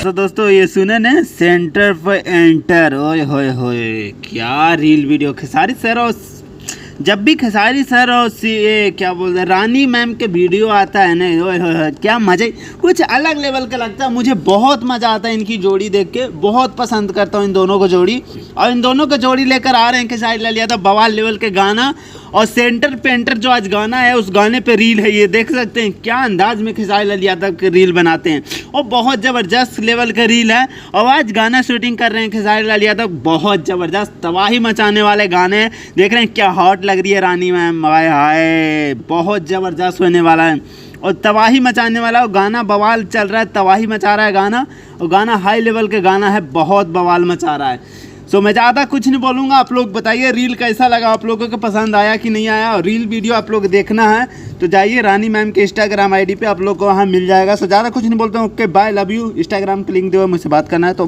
तो दोस्तों ये सुने ने सेंटर पर एंटर, ओए होए होए क्या रील वीडियो। खेसारी सर और जब भी खेसारी सर और ये क्या बोलते हैं रानी मैम के वीडियो आता है ना, ओए होए क्या मज़ा, कुछ अलग लेवल का लगता है। मुझे बहुत मज़ा आता है इनकी जोड़ी देख के, बहुत पसंद करता हूँ इन दोनों को जोड़ी। और इन दोनों को जोड़ी लेकर आ रहे हैं खेसारी लाल यादव, बवाल लेवल के गाना। और सेंटर पे एंटर जो आज गाना है, उस गाने पे रील है, ये देख सकते हैं क्या अंदाज में खेसारी लाल यादव के रील बनाते हैं। और बहुत ज़बरदस्त लेवल का रील है। और आज गाना शूटिंग कर रहे हैं खेसारी लाल यादव, बहुत ज़बरदस्त तबाही मचाने वाले गाने हैं। देख रहे हैं क्या हॉट लग रही है रानी मैम, हाय हाय बहुत ज़बरदस्त होने वाला है और तबाही मचाने वाला। और गाना बवाल चल रहा है, तबाही मचा रहा है गाना। और गाना हाई लेवल का गाना है, बहुत बवाल मचा रहा है। सो मैं ज़्यादा कुछ नहीं बोलूँगा, आप लोग बताइए रील कैसा लगा, आप लोगों को पसंद आया कि नहीं आया। और रील वीडियो आप लोग देखना है तो जाइए रानी मैम के इंस्टाग्राम आईडी पे, आप लोग को वहाँ मिल जाएगा। सो ज़्यादा कुछ नहीं बोलता हूँ, okay bye, love you. Instagram के लिंक दो, मुझसे बात करना है तो